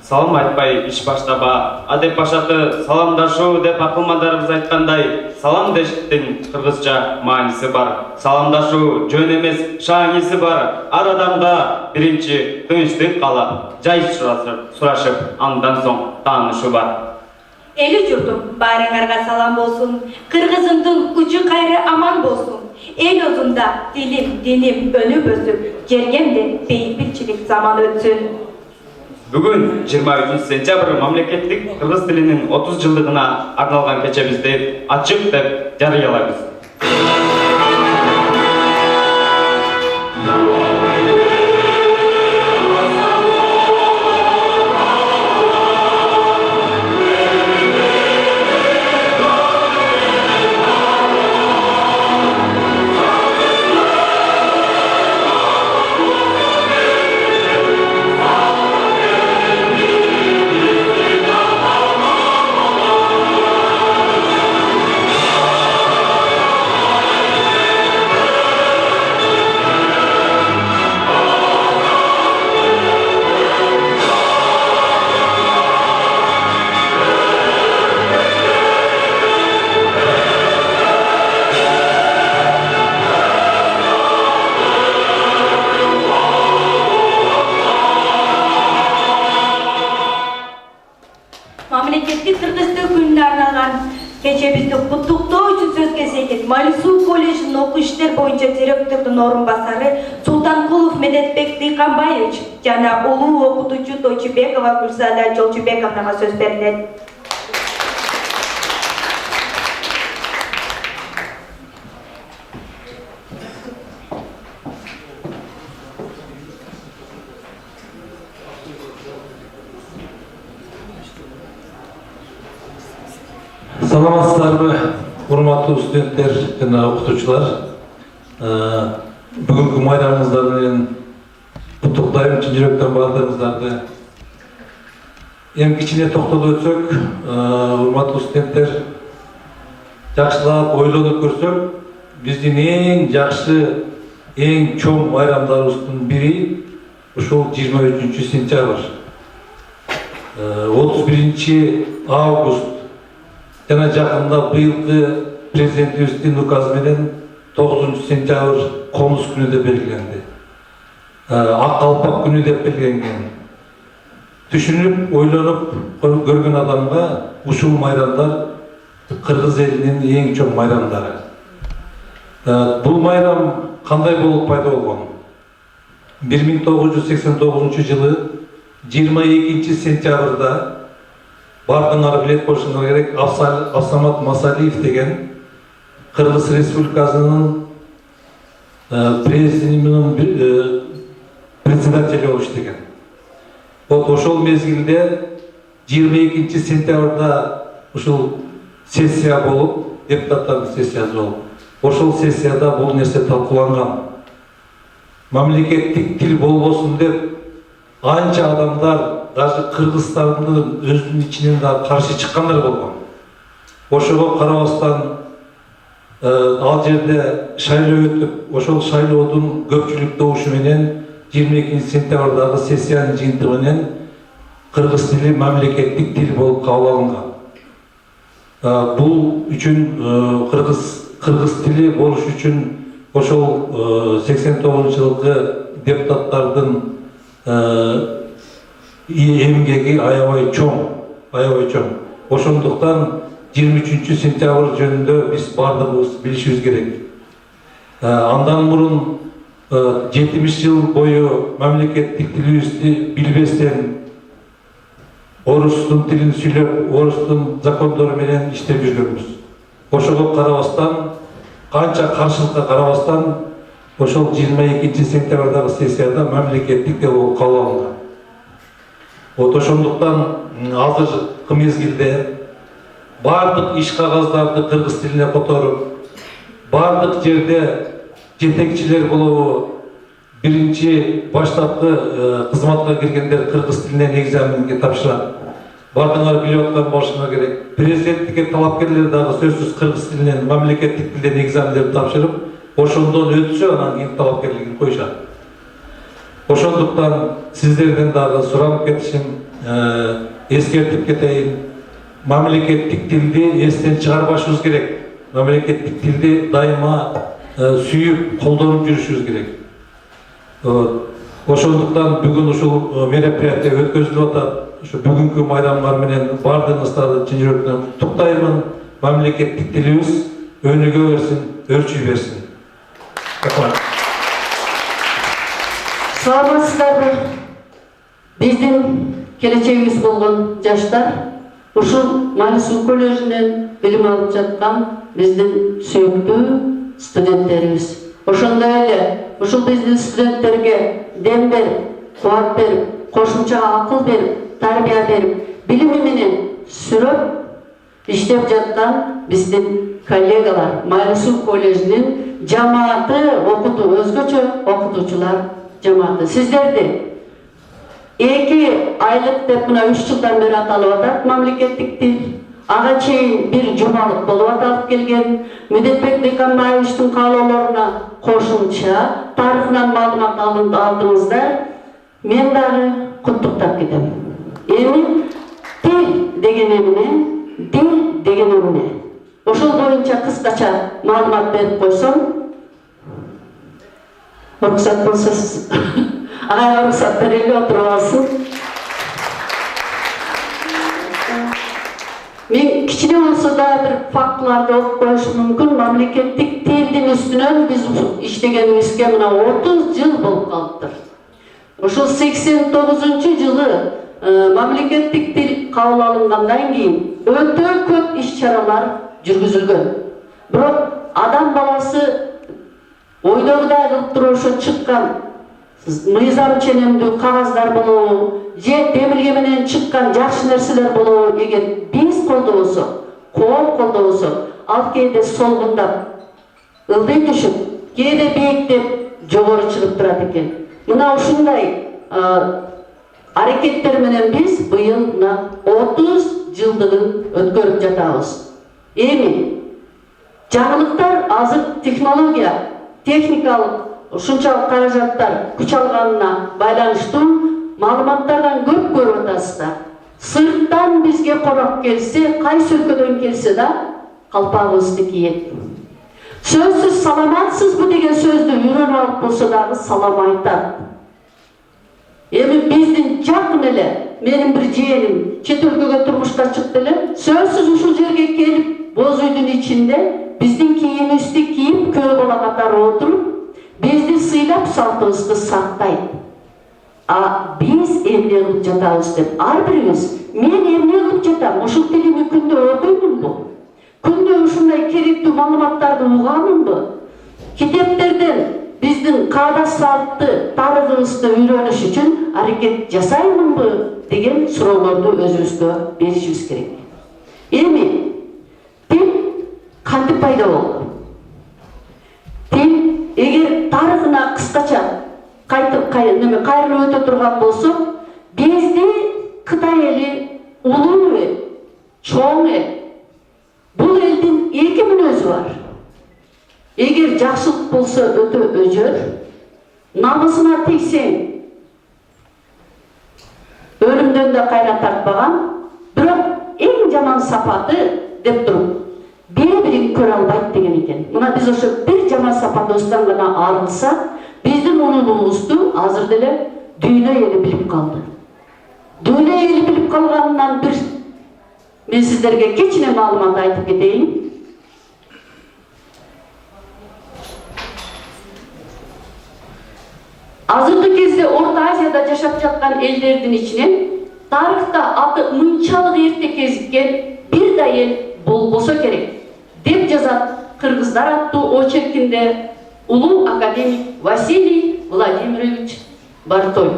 салам айтпай иш баштаба. Адеп башаты саламдашу деп акылмандарыбыз айткандай, салам дештин кыргызча мааниси бар. Саламдашу жөн эмес, шааниси бар. Ар адамда биринчи тынчтык каалап, жай сурашып, андан соң таанышу бар. Eli jurdum, barыңарга салам болсун. Кыргызымдын учу кайры аман болсун. El ozunda dilim, dinim önüp өсүп, жергемде бейбитчилик заман өтсүн. Бүгүн 23 мамлекеттик кыргыз тилинин 30 жылдыгына арналган кечебизди ачык деп жарыялайбыз. Мамлекеттик кыргыздык күнүнө арналган кечебизди куттуктоо үчүн сөз кезеген Малису коллежинин окуу иштер боюнча директордун орун басары Султанкулов Медетбек Дыйканбаевич жана улуу окутуучу Тойчубекова Гүлзада Жолчубековнага сөз берилет. Саламатсыздарбы, урматтуу студенттер жана окутуучулар. Бүгүнкү майрамыңыздар менен куттуктайм, чын жүрөктөн баардыгыңыздарды. Эми кичине токтолуп өтсөк, урматтуу студенттер, жакшылап ойлонуп көрсөк, биздин эң жакшы, эң чоң майрамдарыбыздын бири ушул 23 сентябрь, 31 август жана жакында быйылкы президентибиздин указы менен 9 сентябрь комуз күнү деп белгиленди. Ак калпак күнү деп белгиленген. Түшүнүп, ойлонуп көргөн адамга ушул майрамдар кыргыз элинин эң чоң майрамдары. Бул майрам кандай болуп пайда болгон? 1989 жылы 22 сентябрда бардыңар билет болушуңар керек, Абсамат Масалиев деген Кыргыз Республикасынын председателі болуш деген. Ошол мезгилде 22 сентябрда ушул сессия болуп, депутаттардын сессиясы болуп, ошол сессияда бул нерсе талкууланган. Мамлекеттик тил болбосун деп анча адамдар, даже Кыргызстандын өзүнүн ичинен да каршы чыккандар болгон. Ошого карабастан ал жерде шайлоо өтүп, ошол шайлоодун көпчүлүк добушу менен 22 сентябрдагы сессиянын жыйынтыгы менен кыргыз тили мамлекеттик тил болуп кабыл алынган. Бул үчүн кыргыз тили болуш үчүн ошол 89 жылкы депутаттардын эмгеги аябай чоң. Ошондуктан 23 сентябрь жөнүндө биз бардыгыбыз билишибиз керек. Андан мурун 70 жыл бою мамлекеттик тилибизди билбестен, орустун тилин сүйлөп, орустун закондору менен иштеп жүргөнбүз. Ошого карабастан, канча каршылыкка карабастан, ошол 22 сентябрдагы сессияда мамлекеттик тил болуп кабыл алынган. Ошондуктан азыркы мезгилде бардык иш кагаздарды кыргыз тилине которуп, бардык жерде жетекчилер болобу, биринчи баштапкы кызматка киргендер кыргыз тилинен экзаменге тапшырат. Бардыңар билип аткан болушуңар керек. Президенттикке талапкерлер дагы сөзсүз кыргыз тилинен, мамлекеттик тилден экзамендерди тапшырып, ошондон өтсө, анан кийин талапкерлигин коюшат. Ошондуктан сиздерден дагы суранып кетишим, эскертип кетейин. Мамлекеттик тилди эстен чыгарбашыбыз керек. Мамлекеттик тилди дайыма сүйүп, колдонуп жүрүшүбүз керек. Ошондуктан бүгүн ушул мероприятие өткөзүлүп атат. Ушу бүгүнкү майрамдар менен бардыгыңыздарды чын жүрөктөн куттуктаймын. Мамлекеттик тилибиз өнүгө берсин, өрчүй берсин. Рахмат. Саламатсыздарбы? Биздин келечегибиз болгон жаштар ушул Майлы Суу коллежинен билим алып жаткан биздин сүйүктүү студенттерибиз. Ошондой эле ушул биздин студенттерге дем берип, кубат берип, кошумча акыл берип, тарбия берип, билими менен сүрөп иштеп жаткан биздин коллегалар, Майлы Суу коллежинин жамааты окутуу, өзгөчө окутуучулар жамааты. Сиздерди 2 айлык деп мына 3 жылдан бери аталып атат мамлекеттик тил. Ага чейин бир жумалык болуп аталып келген. Медетбек Деканбаевичтин каалоолоруна кошумча тарыхынан маалымат алдыңыздар. Мен дагы куттуктап кетем. Эми тил деген эмне, дил деген эмне? Ошол боюнча кыскача маалымат берип койсом, уруксат болсо сиз ага уруксат берели, отуруп алсын. Мен кичине болсо да бир фактыларды окуп коюшум мүмкүн. Мамлекеттик тилдин үстүнөн биз иштегенибизге мына 30 жыл болуп калыптыр. Ошол 89-жылы мамлекеттик тил кабыл алынгандан кийин өтө көп иш-чаралар жүргүзүлгөн. Бирок адам баласы ойдогудай кылып туруп ошо чыккан мыйзам ченемдүү кагаздар болобу, же демилге менен чыккан жакшы нерселер болобу, эгер биз колдобосок, коом колдобосок, ал кээде солгундап, ылдый түшүп, кээде бийиктеп, жогору чыгып турат экен. Мына ушундай аракеттер менен биз быйыл 30 жылдыгын өткөрүп жатабыз. Эми жаңылыктар азыр технология, техникалык ушунчалык каражаттар күч алганына байланыштуу маалыматтардан көп көрүп атасыздар. Сырттан бизге конок келсе, кайсы өлкөдөн келсе да калпагыбызды кийет. Сөзсүз саламатсызбы деген сөздү үйрөнүп алып болсо дагы салам айтат. Эми биздин жакын эле менин бир жээним чет өлкөгө турмушка чыкты эле. Сөзсүз ушул жерге келип, боз үйдүн ичинде биздин кийимибизди кийип, көө бала катары отуруп, бизди сыйлап салтыбызды сактайт. А биз эмне кылып жатабыз деп ар бирибиз, мен эмне кылып жатам, ушул тилимди күндө окуймунбу? Күндө ушундай керектүү маалыматтарды уганмынбы? Китептерден биздин каада салтты, тарыхыбызды үйрөнүш үчүн аракет жасаймынбы деген суроолорду өзүбүзгө беришибиз керек. Эми тил кантип пайда болду? Тил эгер тарыхына кыскача кайрылып өтө турган болсок, бизди Кытай эли улуу эл, чоң эл. Бул элдин 2 мүнөзү бар. Эгер жакшылык болсо өтө өжөр, намысына тийсең өлүмдөн да кайра тартпаган, бирок эң жаман сапаты деп туруп бири-бирин көрө албайт деген экен. Мына биз ошо бир жаман сапатыбыздан гана арылсак, биздин улуулугубузду азыр деле дүйнө эли билип калды. Дүйнө эли билип калганынан бир мен сиздерге кичине маалымат айтып кетейин. Азыркы кезде Орто Азияда жашап жаткан элдердин ичинен тарыхта аты мынчалык эрте кезиккен бир да эл болбосо керек деп жазат Кыргыздар аттуу очеркинде улуу академик Василий Владимирович Бартоев.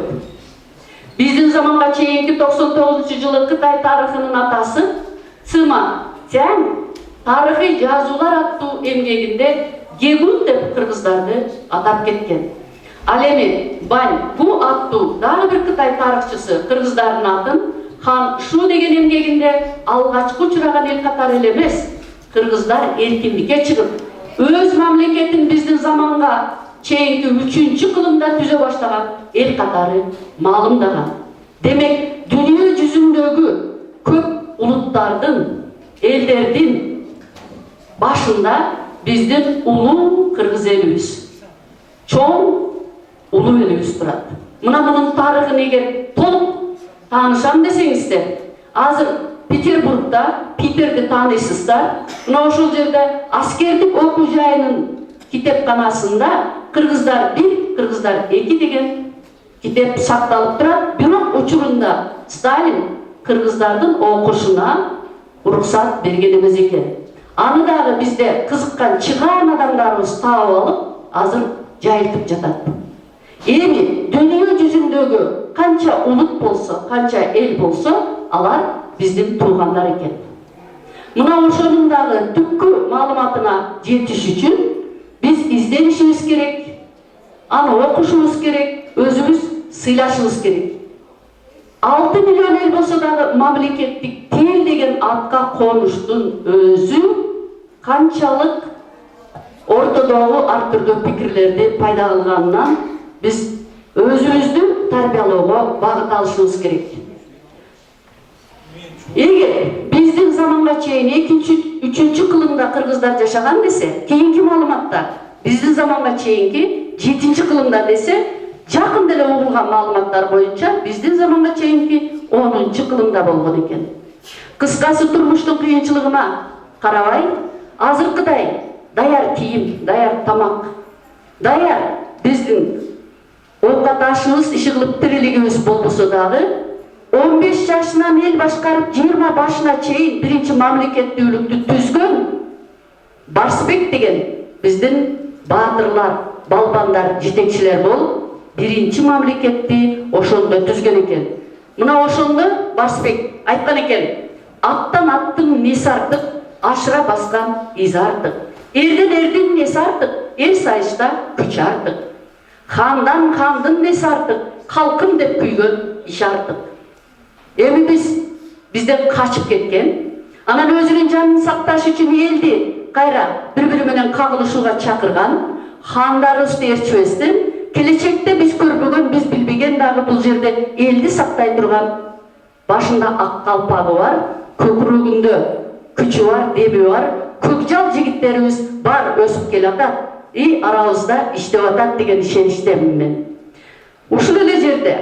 Биздин заманга чейинки 99-жылы Кытай тарыхынын атасы Цыма Цянь тарыхый жазуулар аттуу эмгегинде Гегун деп кыргыздарды атап кеткен. Ал эми Бань Гу аттуу дагы бир Кытай тарыхчысы кыргыздардын атын Хан Шу деген эмгегинде алгачкы учураган эл катары эле эмес, кыргыздар эркиндикке чыгып, өз мамлекетин биздин заманга чейинки 3 кылымда түзө баштаган эл катары маалымдаган. Демек, дүйнө жүзүндөгү көп улуттардын, элдердин башында биздин улуу кыргыз элибиз, чоң улуу элибиз турат. Мына мунун тарыхын эгер толук таанышам десеңиздер, азыр Петербургда, Питерди тааныйсыздар, мына ошол жерде аскердик окуу жайынын китепканасында кыргыздар 1, кыргыздар 2 деген китеп сакталып турат. Бирок учурунда Сталин кыргыздардын окушуна уруксат берген эмес экен. Аны дагы бизде кызыккан чыгаан адамдарыбыз таап алып, азыр жайылтып жатат. Эми дүйнө жүзүндөгү канча улут болсо, канча эл болсо, алар биздин туугандар экен. Мына ошонун дагы түпкү маалыматына жетиш үчүн биз изденишибиз керек, аны окушубуз керек, өзүбүз сыйлашыбыз керек. 6 миллион эл болсо дагы мамлекеттик тил деген атка конуштун өзү канчалык ортодогу ар түрдүү пикирлерди пайда кылганынан биз өзүбүздү тарбиялоого багыт алышыбыз керек. Эгер биздин заманга чейин 2-3 кылымда кыргыздар жашаган десе, кийинки маалыматта биздин заманга чейинки 7 кылымда десе, жакын деле угулган маалыматтар боюнча биздин заманга чейинки 10 кылымда болгон экен. Кыскасы, турмуштун кыйынчылыгына карабай, азыркыдай даяр кийим, даяр тамак, даяр биздин оокат ашыбыз, иши кылып тирилигибиз болбосо дагы 15 жашынан эл башкарып 20 башына чейин биринчи мамлекеттүүлүктү түзгөн Барсбек деген биздин баатырлар, балбандар, жетекчилер болуп биринчи мамлекетти ошондо түзгөн экен. Мына ошондо Барсбек айткан экен: аттан аттын неси артык, ашыра баскан изи артык. Эрден эрдин неси артык, эр сайышта күч артык. Хандан хандын неси артык, калкым деп күйгөн иш артык. Эми бизден качып кеткен, анан өзүнүн жанын сакташ үчүн элди кайра бири-бири менен кагылышууга чакырган хандарыбызды ээрчибестен, келечекте биз көрбөгөн, биз билбеген дагы бул жерде элди сактай турган, башында ак калпагы бар, көкүрөгүндө күчү бар, деби бар, көкжал жигиттерибиз бар, өсүп келатат, арабызда иштеп атат деген ишеничтемин мен. Ушул эле жерде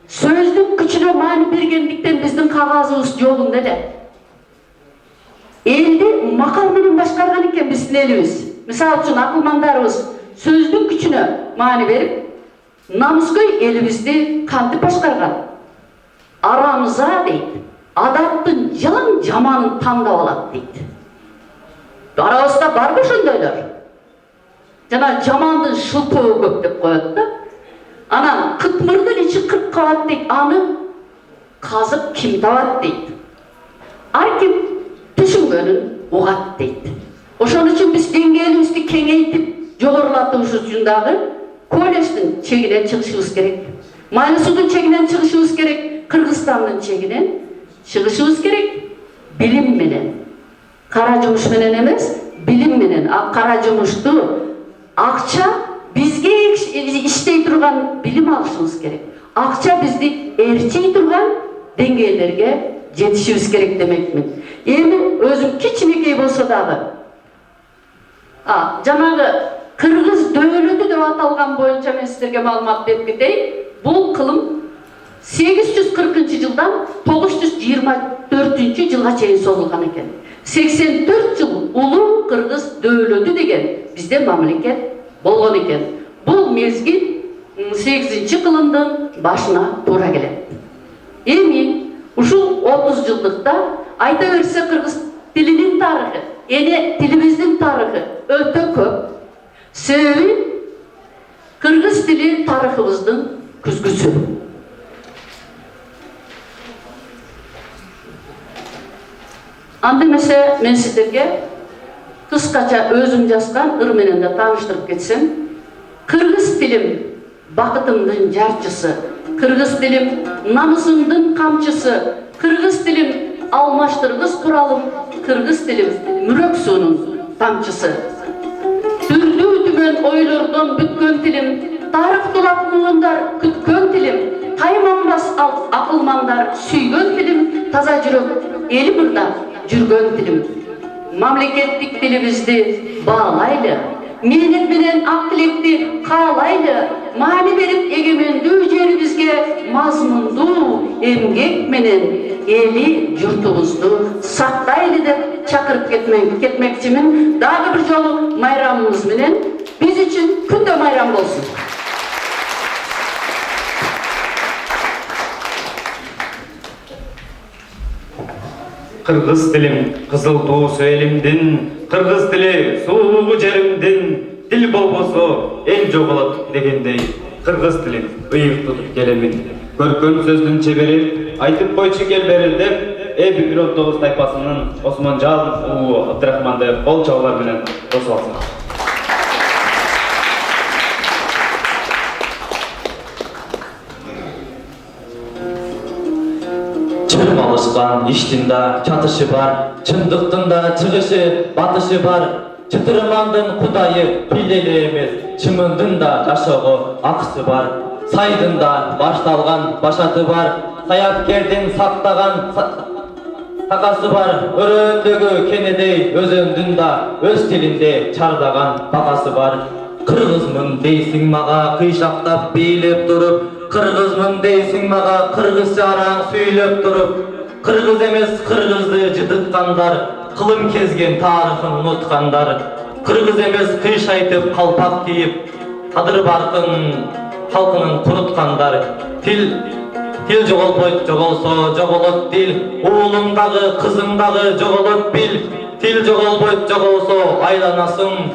сөздүн күчүнө маани бергендиктен биздин кагазыбыз жогунда эле. Элди макал менен башкарган экен биздин элибиз. Мисалы үчүн акылмандарыбыз сөздүн күчүнө маани берип, намыскөй элибизди кантип башкарган? Арамза дейт, адаттын жан жаманын тандап алат дейт. Арабызда барбы ошондойлор? Жана жамандын шылпоо көп деп коет да. Анан кытмырдын ичи 40 кабат дейт, аны казып ким табат дейт. Ар ким түшүнгөнүн угат дейт. Ошон үчүн биз деңгээлибизди кеңейтип, жогорулатыш үчүн дагы колледждин чегинен чыгышыбыз керек. Майлысуудун чегинен чыгышыбыз керек, Кыргызстандын чегинен чыгышыбыз керек. Билим менен, кара жумуш менен эмес, билим менен. Кара жумушту, акча бизге иштей турган билим алышыбыз керек. Акча бизди ээрчей турган деңгээлерге жетишибиз керек демекмин. Эми өзүм кичинекей болсо дагы, жанагы кыргыз дөөлөтү деп аталган боюнча мен сиздерге маалымат берип кетейин. Бул кылым 840 жылдан 924 жылга чейин созулган экен. 84 жыл улуу кыргыз дөөлөтү деген бизде мамлекет болгон экен. Бул мезгил 8 кылымдын башына туура келет. Эми ушул 30 жылдыкта айта берсе кыргыз тилинин тарыхы, эне тилибиздин тарыхы өтө көп. Себеби кыргыз тили тарыхыбыздын күзгүсү. Андемесе мен сиздерге кыскача өзүм жазган ыр менен да тааныштырып кетсем, кыргыз тилим бакытымдын жарчысы, кыргыз тилим намысымдын камчысы, кыргыз тилим алмаштыргыс куралым, кыргыз тилим мүрөк суунун тамчысы. Түрдүү көптөгөн ойлордон бүткөн тилим, тарыхтылап муундар күткөн тилим, тайманбас акылмандар сүйгөн тилим, таза жүрөк эли мырда жүргөн тилим. Мамлекеттик тилибизди баалайлы, мээнет менен ак тилекти каалайлы, маани берип эгемендүү жерибизге мазмундуу эмгек менен эли журтубузду сактайлы деп чакырып кетмекчимин. Дагы бир жолу майрамыбыз менен биз үчүн күндө майрам болсун. Кыргыз тилим кызыл туусу элимдин, кыргыз тили сулуу жеримдин, тил болбосо эл жоголот дегендей, кыргыз тилин ыйык тутуп келемин. Көркөм сөздүн чебери айтып койчу кел берил деп Э19 тайпасынын Осмонжан уулу Абдрахманды кол чабуулар менен кошуп алсын. Чырым алышкан иштин да чатышы бар, чындыктын да чыгышы, батышы бар. Чытырмандын кудайы пилеле эмес, чымындын да жашоого акысы бар. Сайдын да башталган башаты бар, саяпкердин сактаган такасы бар. Өрөөндөгү кенедей өзөндүн да өз тилинде чардаган багасы бар. Кыргызмын дейсиң мага кыйшактап бийлеп туруп, кыргызмын дейсиң мага кыргызча араң сүйлөп туруп. Кыргыз эмес кыргызды жытыткандар, кылым кезген тарыхын унуткандар. Кыргыз эмес кыйшайтып калпак кийип, кадыр баркын халкынын куруткандар. Тил жоголбойт, жоголсо жоголот тил, уулуңдагы кызыңдагы жоголот бил. Тил жоголбойт, жоголсо айланасың,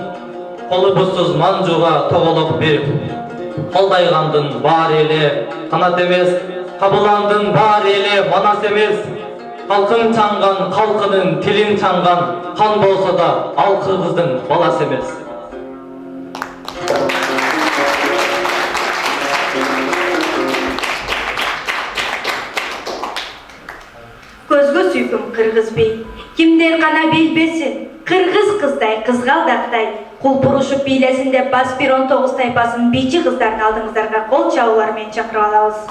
колубусуз манжуга тоголок бир. Колдайгандын бар эле канат эмес, кабыландын бар эле манас эмес. Халкың чаңган, халкынын тилин чаңган, хан болсо да ал кыргыздын баласы эмес. Көзгө сүйкүм кыргыз бей, кимдер гана билбесин, кыргыз кыздай, кызгалдактай, кулпурушуп бийлесин деп Баспир 19 тайпасынын бийчи кыздарын алдыңыздарга кол чабуулар менен чакырып алабыз.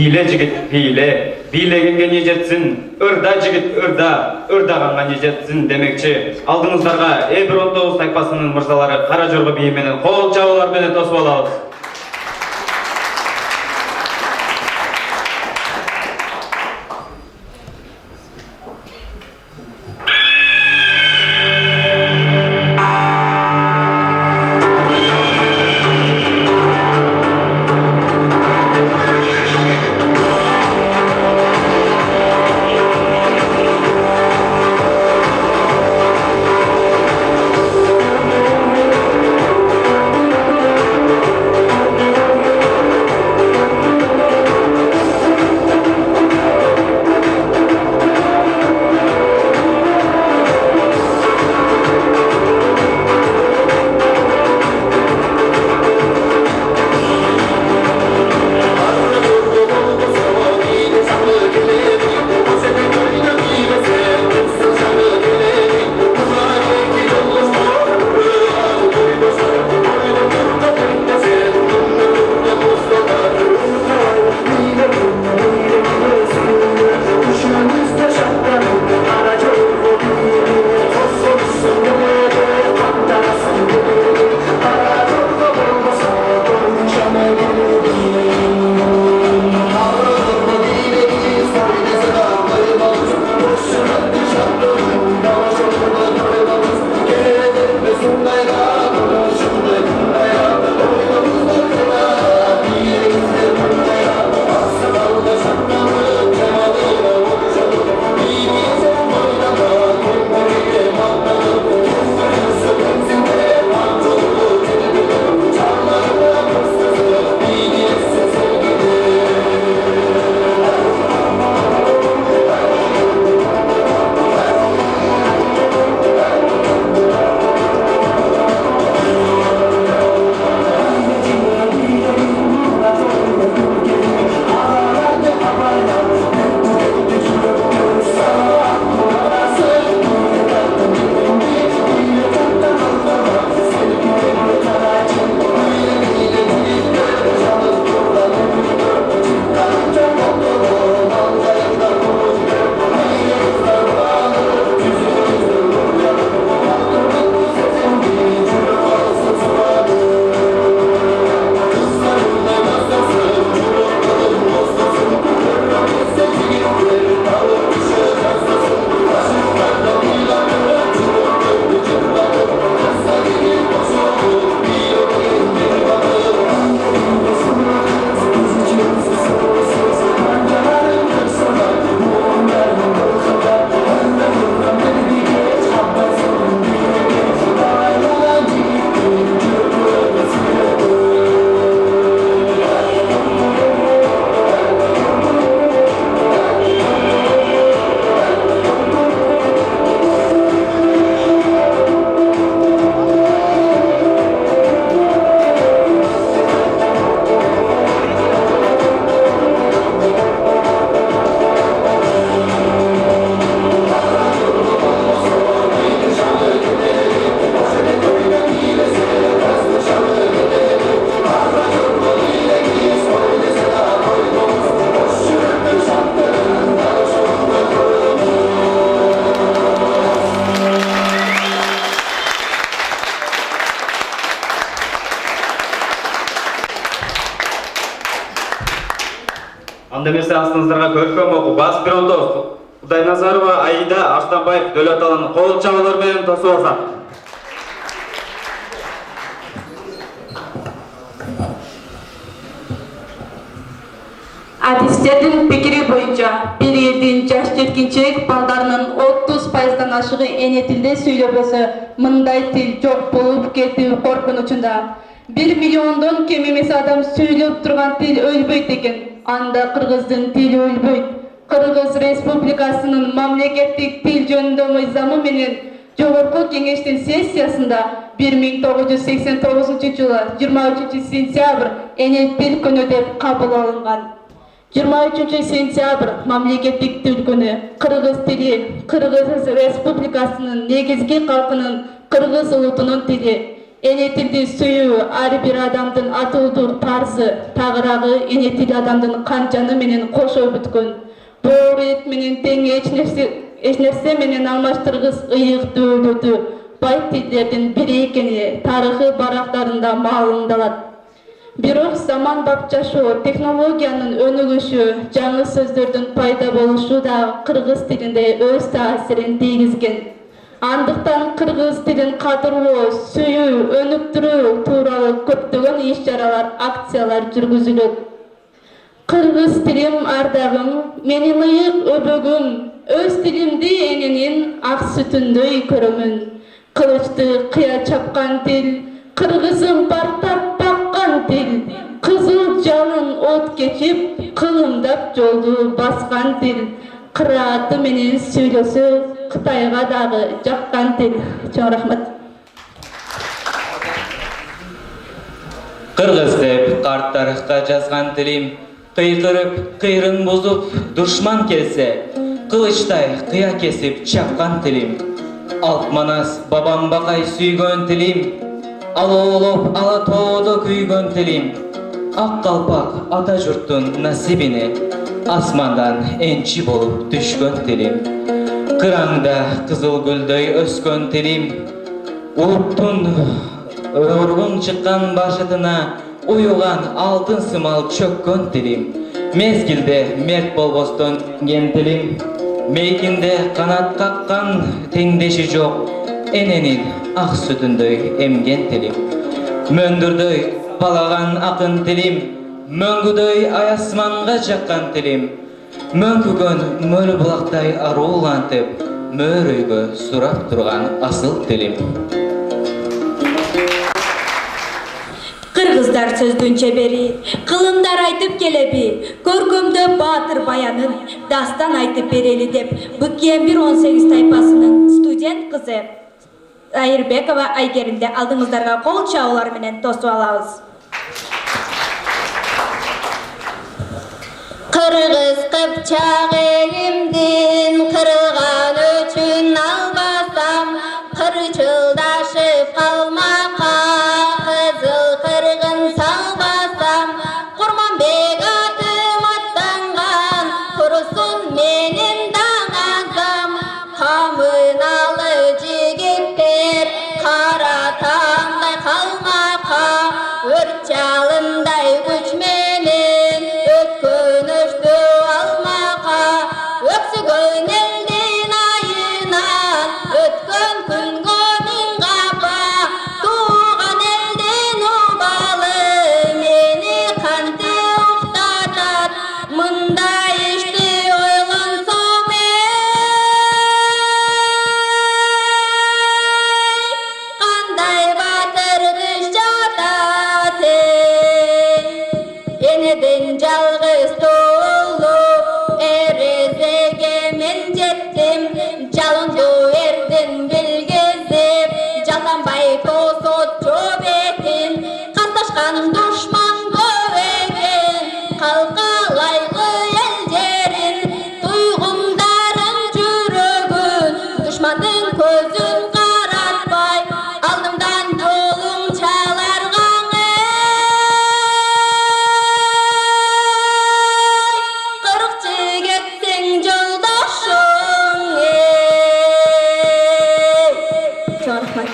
Hile jigit hile, bilegenge ne jetsin, ırda jigit ırda, ırdaganga ne jetsin demekçi. Aldığınızlarga E119 tayfasının mırsalары Kara Jorgo biyi menen kol çabılar menen tosуп алабыз. Андемесе астыңыздарға көркем оқу бас бюрондо Кудайназарова Аида Арстанбаев Дөлөталын кол чабуулар менен тосуп алсак. Адистердин пикири боюнча бир элдин жаш жеткинчек балдарынын 30%дан ашыгы эне тилде сүйлөбөсө мындай тил жок болуп кетүү коркунучунда. 1 миллиондон кем эмес адам сүйлөп турган тил өлбөйт экен. Анда кыргыздын тили өлбөйт. Кыргыз Республикасынын мамлекеттик тил жөнүндө мыйзамы менен Жогорку Кеңештин сессиясында 1989 жылы 23 сентябрь эне тил күнү деп кабыл алынган. 23 сентябрь мамлекеттик тил күнү кыргыз тили Кыргыз Республикасынын негизги калкынын кыргыз улутунун тили. эне тилди сүйүү ар бир адамдын атылдуу тарзы, тагыраагы эне тил адамдын канчаны менен кошо бүткөн. Боору эт менен тең эч нерсе менен алмаштыргыс ыйык дөөлөтү бай тилдердин бири экени тарыхы барактарында маалымдалат. Бирок заман бапчашуу, технологиянын өнүгүшү, жаңы сөздөрдүн пайда болушу да кыргыз тилинде өз таасирин тийгизген. Андыктан кыргыз тилин кадырлоо, сүйүү, өнүктүрүү тууралуу көптөгөн иш-чаралар, акциялар жүргүзүлөт. Кыргыз тилим ардагым, менин ыйык өбөгүм, өз тилимди эненин ак сүтүндөй көрөмүн. Кылычты кыя чапкан тил, кыргызым партап баккан тил, кызыл жалын от кечип, кылымдап жолду баскан тил, кырааты менен сүйлөсө, Кытайга дагы жаккан тил. Чоң рахмат. Кыргыз деп карт тарыхка жазган тилим, кыйкырып, кыйрын бузуп, душман келсе, кылычтай кыя кесип чапкан тилим. Алп манас бабам бакай сүйгөн тилим, алоолоп ала тоодо күйгөн тилим. Ак калпак ата журттун насибине, асмандан энчи болуп түшкөн тилим. Кыраңда кызыл гүлдөй өскөн тилим, улуттун өргүн чыккан башытына уюган алтын сымал чөккөн тилим. Мезгилде мерт болбостон ген тилим, мейкинде канат каккан теңдеши жок, эненин ак сүтүндөй эмген тилим. Мөндүрдөй балаган акын тилим, мөңгүдөй аясманга жаккан тилим. Мөңкүгөн мөл булактай аруулантып, мөөрөйгө сурап турган асыл тилим. Кыргыздар сөздүн чебери, кылымдар айтып келеби, көркөмдө баатыр баянын дастан айтып берели деп, БКМ 118 тайпасынын студент кызы Айырбекова Айгеримди алдыңыздарга кол чабуулар менен тосуп алабыз. Кыргыз кыпчак элимдин кырган өчүн албасам, кырчылдашып калмакка кызыл кыргын салбасам, Курманбек атым аттанган, курусун менин даңазам, камыналы жигиттер кара таңдай калмакка, өрт жалындай күч менен өткөнүштү алмакка, өксүгөн элдин айынан өткөн күнгө миң капа, тууган элдин убалы мени кантип уктатат, мындай ишти ойлонсом кандай батыр кыз жатат энеден жалгыз тоолуп эрезеге мен жеттим, жалынду эрдин билгизип, жаланбай тосотчу бетин, касташкан душман көп экен, калкалайлы эл жерин, туйгундарын жүрөгүн, душмандын көзүн каратпай, алдымдан жолуң чаларгаң кырк жигитсиң жолдошуң Чоң рахмат.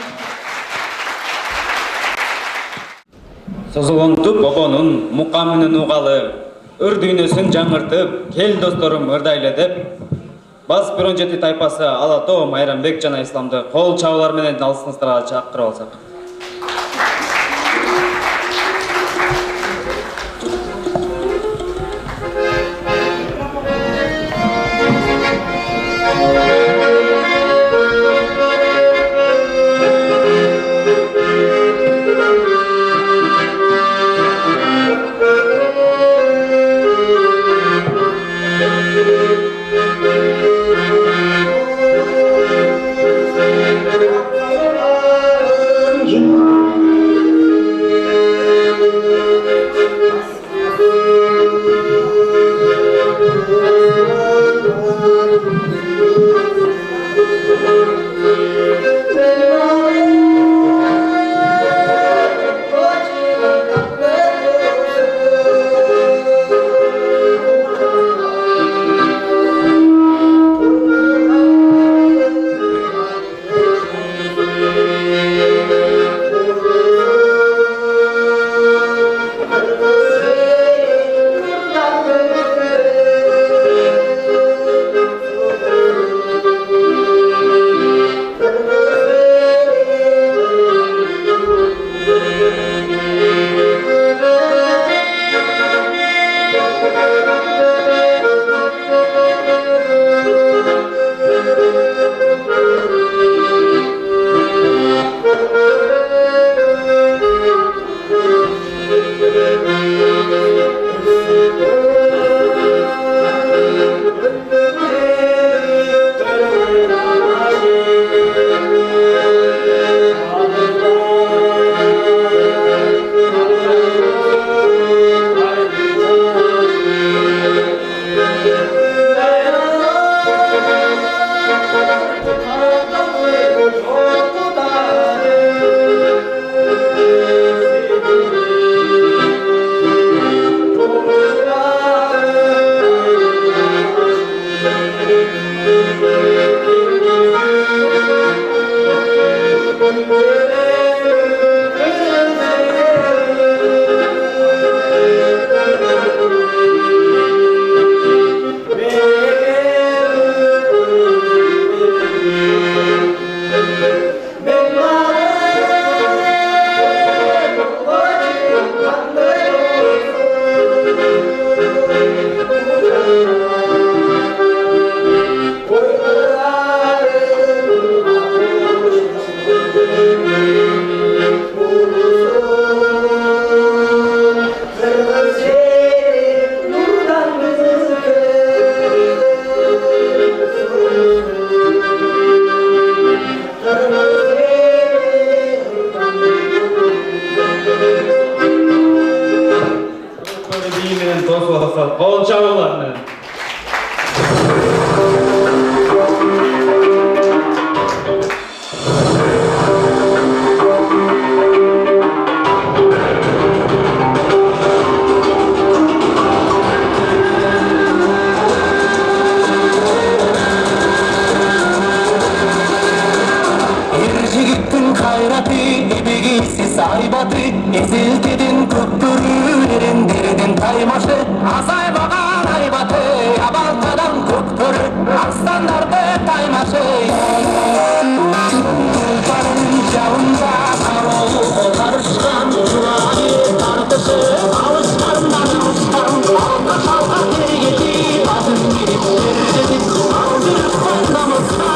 Созулонтуп бобонун мукамынын угалы, ыр дүйнөсүн жаңыртып, кел досторум ырдайлы деп, Бас 17 тайпасы Алатоо, Майрамбек жана Исламды кол чабуулар менен алыстыңыздарга чакырып алсак. Kol çabuklar menен. Jigittin kayrati, ibigisiz aybati, eziltedin köktürü, deriden taymaşı, azaybagan aybatı, abaltadan köktürü, aslanlarda taymaşı. Tulparın javında karolu karışkan, julayı tartışı, alışkandan alışkan, alka çalka tergeti, adım girip verdedik, aldırıp kondamızdan.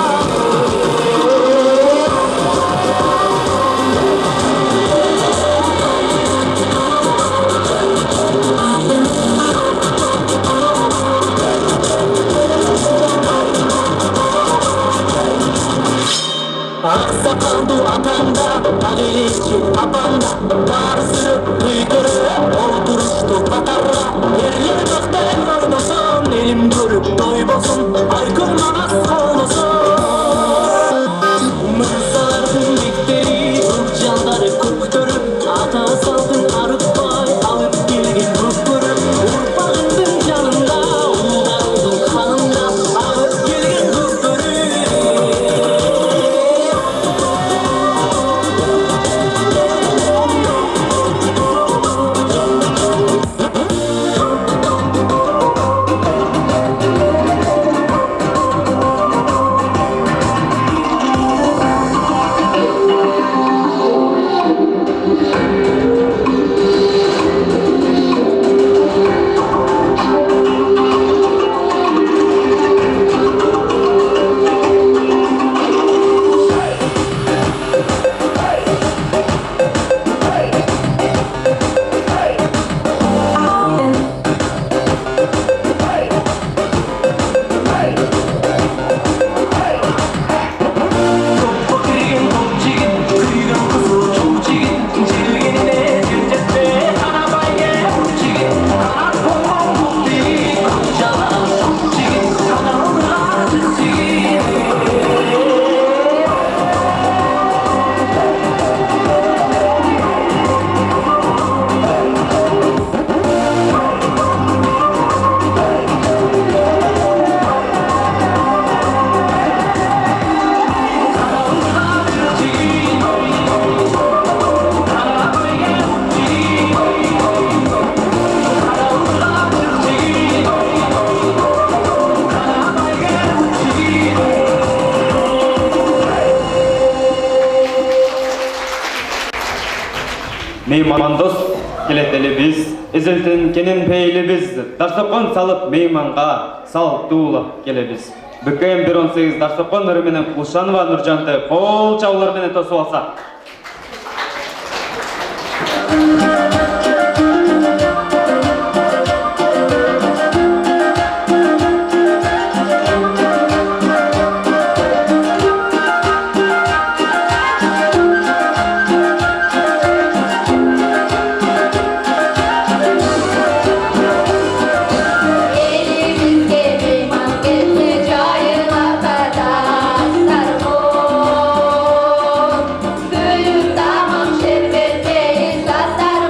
Aksakaldı atanda, ağelişçi apanda, darısı kıykırı, oturuştu patarra. Yerler gökten oynasan, elim görüp doymasın, aykırmaz olmasın. Mırsaların dikteri, kırkcanları kırktırıp, ata saldın arıkbay, alıp gelgin kırktırıp, urpağındın canında, uğdardın kanında, alıp gelgin kırktırıp. Meymandost келетели биз, изилтин кенен пейли биз, дарсокон салып мейманга салттуулап келебиз. БКМ 118 дарсокон ыры менен Кулшанова Нуржанты кол чабуулар менен тосуп алса. Elimizde meyman geldi, cayılata da sarmon. Büyük tamam şerbetteyiz, asar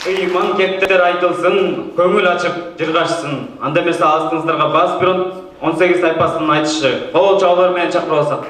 ыйман кептер айтылсын, көңүл ачып жыргашсын. Анда эмесе астыңыздарга Баспирон 18 тайпасынын айтышы кол чабуулар менен чакырып алсак.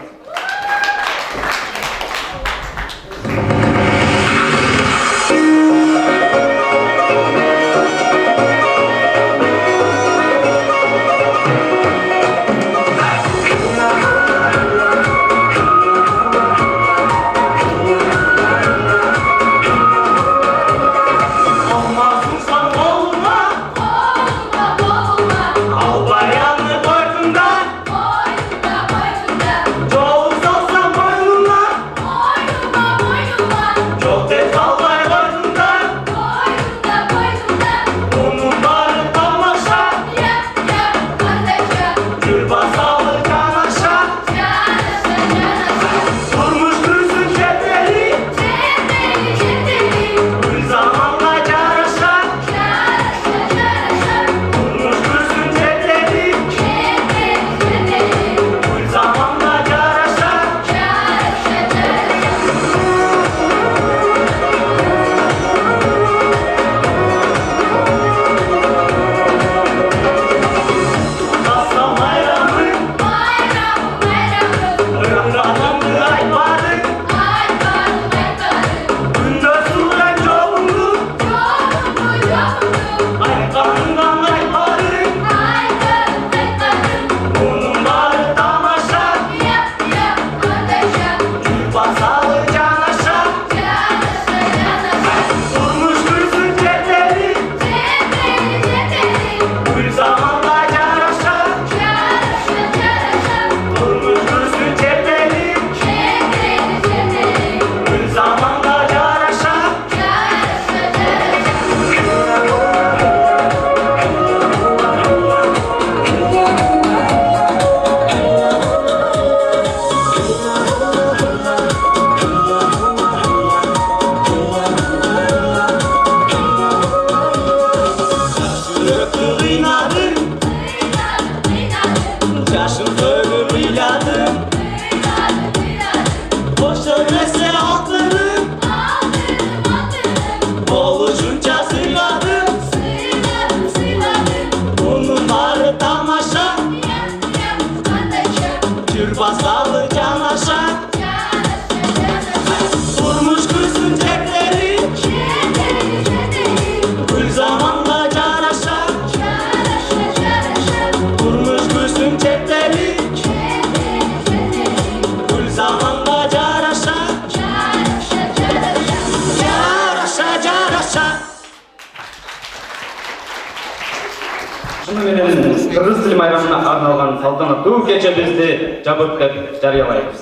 Шыны менен Кыргыз тили майрамына арналган салтанаттуу кечебизди жабык деп жарыялайбыз.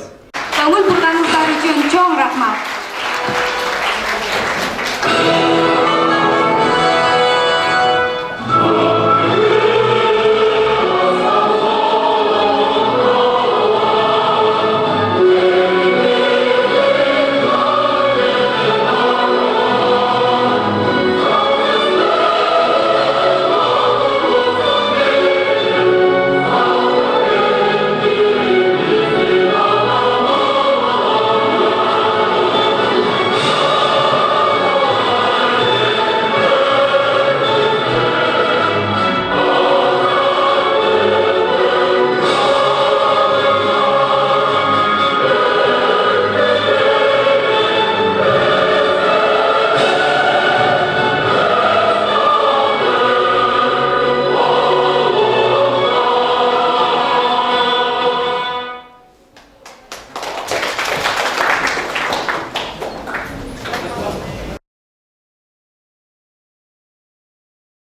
Көңүл бурганыңыздар үчүн чоң рахмат.